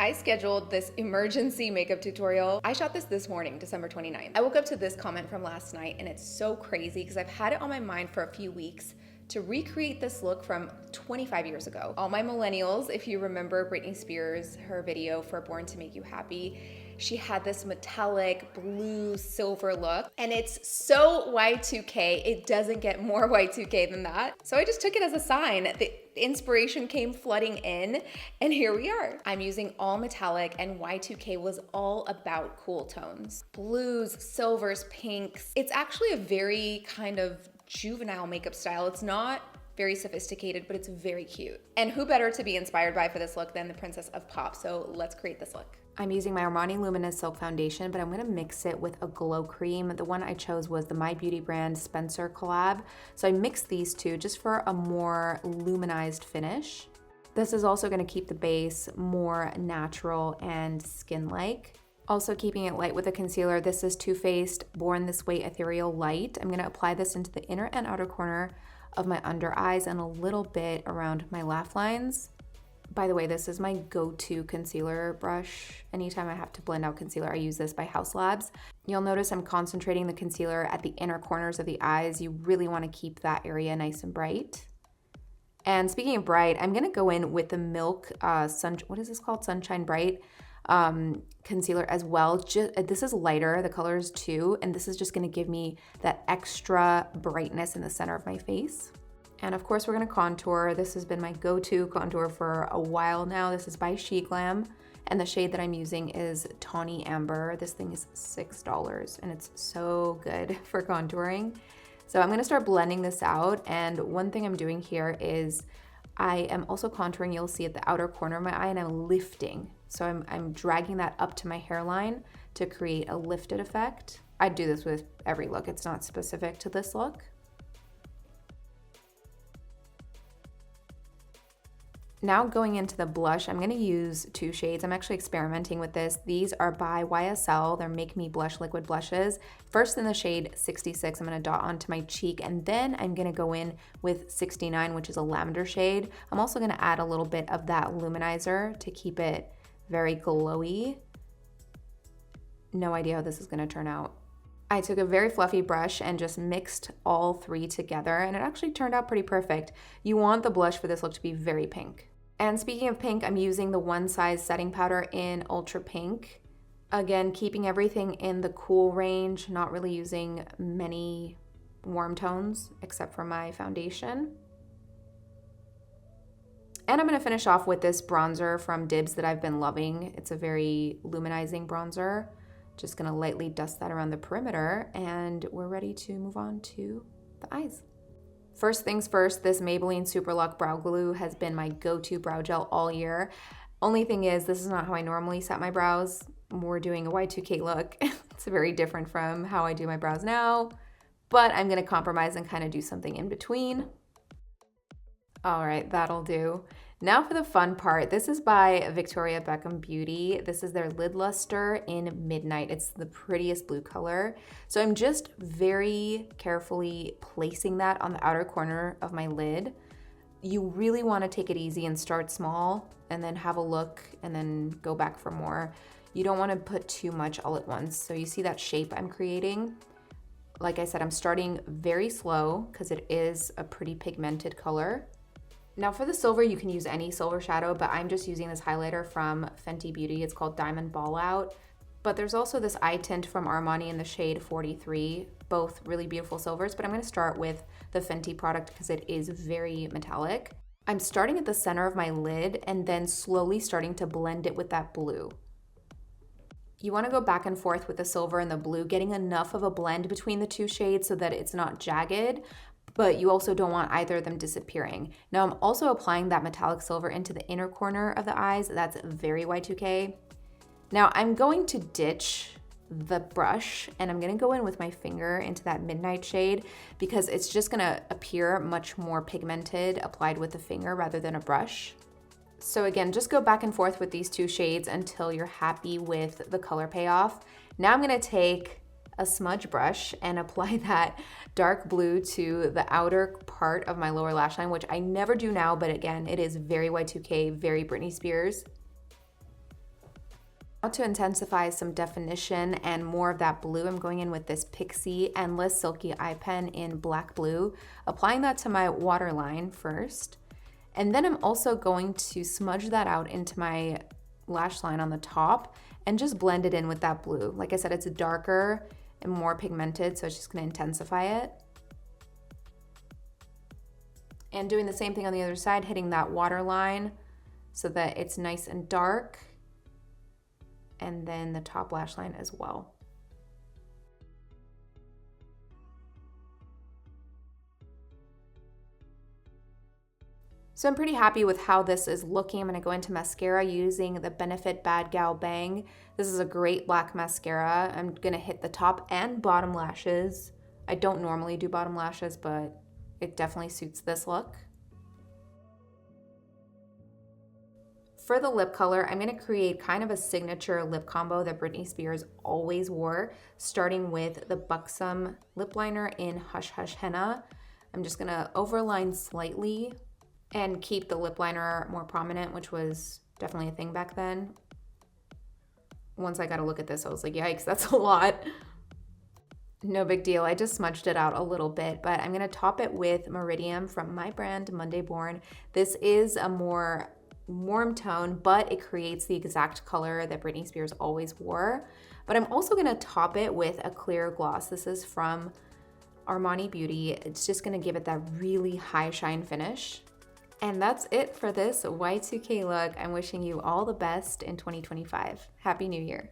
I scheduled this emergency makeup tutorial. I shot this morning, December 29th. I woke up to this comment from last night and it's so crazy because I've had it on my mind for a few weeks to recreate this look from 25 years ago. All my millennials, if you remember Britney Spears, her video for Born to Make You Happy, she had this metallic blue silver look and it's so Y2k. It doesn't get more Y2k than that. So I just took it as a sign. The inspiration came flooding in and here we are. I'm using all metallic and Y2k was all about cool tones. Blues, silvers, pinks. It's actually a very kind of juvenile makeup style. It's not very sophisticated, but it's very cute. And who better to be inspired by for this look than the Princess of Pop? So let's create this look. I'm using my Armani Luminous Silk Foundation, but I'm gonna mix it with a glow cream. The one I chose was the MyBeautyBrand Spencer collab. So I mixed these two just for a more luminized finish. This is also gonna keep the base more natural and skin-like. Also keeping it light with a concealer. This is Too Faced Born This Way Ethereal Light. I'm gonna apply this into the inner and outer corner of my under eyes and a little bit around my laugh lines. By the way, this is my go-to concealer brush. Anytime I have to blend out concealer, I use this by House Labs. You'll notice I'm concentrating the concealer at the inner corners of the eyes. You really wanna keep that area nice and bright. And speaking of bright, I'm gonna go in with the Milk, what is this called? Sunshine Bright concealer as well. This is lighter, the color is 2, and this is just gonna give me that extra brightness in the center of my face. And of course we're gonna contour. This has been my go-to contour for a while now. This is by SheGlam, and the shade that I'm using is Tawny Amber. This thing is $6, and it's so good for contouring. So I'm gonna start blending this out, and one thing I'm doing here is I am also contouring, you'll see at the outer corner of my eye, and I'm lifting. So I'm dragging that up to my hairline to create a lifted effect. I do this with every look. It's not specific to this look. Now going into the blush, I'm gonna use 2 shades. I'm actually experimenting with this. These are by YSL. They're Make Me Blush liquid blushes. First in the shade 66, I'm gonna dot onto my cheek, and then I'm gonna go in with 69, which is a lavender shade. I'm also gonna add a little bit of that luminizer to keep it very glowy. No idea how this is gonna turn out. I took a very fluffy brush and just mixed all 3 together, and it actually turned out pretty perfect. You want the blush for this look to be very pink. And speaking of pink, I'm using the One Size setting powder in Ultra Pink. Again, keeping everything in the cool range, not really using many warm tones except for my foundation. And I'm gonna finish off with this bronzer from Dibs that I've been loving. It's a very luminizing bronzer. Just gonna lightly dust that around the perimeter, and we're ready to move on to the eyes. First things first, this Maybelline Super Luck Brow Glue has been my go-to brow gel all year. Only thing is, this is not how I normally set my brows. We're doing a Y2k look. It's very different from how I do my brows now, but I'm gonna compromise and kind of do something in between. All right, that'll do. Now for the fun part. This is by Beckham Beauty. This is their Lid Lustre in Midnight. It's the prettiest blue color. So I'm just very carefully placing that on the outer corner of my lid. You really want to take it easy and start small and then have a look and then go back for more. You don't want to put too much all at once. So you see that shape I'm creating? Like I said, I'm starting very slow because it is a pretty pigmented color. Now for the silver, you can use any silver shadow, but I'm just using this highlighter from Fenty Beauty. It's called Diamond Ball Out. But there's also this eye tint from Armani in the shade 43, both really beautiful silvers, but I'm gonna start with the Fenty product because it is very metallic. I'm starting at the center of my lid and then slowly starting to blend it with that blue. You wanna go back and forth with the silver and the blue, getting enough of a blend between the 2 shades so that it's not jagged, but you also don't want either of them disappearing. Now I'm also applying that metallic silver into the inner corner of the eyes. That's very Y2k. Now I'm going to ditch the brush and I'm gonna go in with my finger into that Midnight shade because it's just gonna appear much more pigmented applied with the finger rather than a brush. So again, just go back and forth with these 2 shades until you're happy with the color payoff. Now I'm gonna take a smudge brush and apply that dark blue to the outer part of my lower lash line, which I never do now, but again, it is very Y2k, very Britney Spears. Now to intensify some definition and more of that blue, I'm going in with this Pixi Endless Silky Eye Pen in black blue, applying that to my waterline first. And then I'm also going to smudge that out into my lash line on the top and just blend it in with that blue. Like I said, it's darker and more pigmented, so it's just gonna intensify it. And doing the same thing on the other side, hitting that waterline so that it's nice and dark. And then the top lash line as well. So I'm pretty happy with how this is looking. I'm gonna go into mascara using the Benefit Bad Gal Bang. This is a great black mascara. I'm gonna hit the top and bottom lashes. I don't normally do bottom lashes, but it definitely suits this look. For the lip color, I'm gonna create kind of a signature lip combo that Britney Spears always wore, starting with the Buxom lip liner in Hush Hush Henna. I'm just gonna overline slightly and keep the lip liner more prominent, which was definitely a thing back then. Once I got a look at this, I was like, yikes, that's a lot. No big deal, I just smudged it out a little bit, but I'm gonna top it with Meridiem from my brand, Monday Born. This is a more warm tone, but it creates the exact color that Britney Spears always wore. But I'm also gonna top it with a clear gloss. This is from Armani Beauty. It's just gonna give it that really high shine finish. And that's it for this Y2k look. I'm wishing you all the best in 2025. Happy New Year.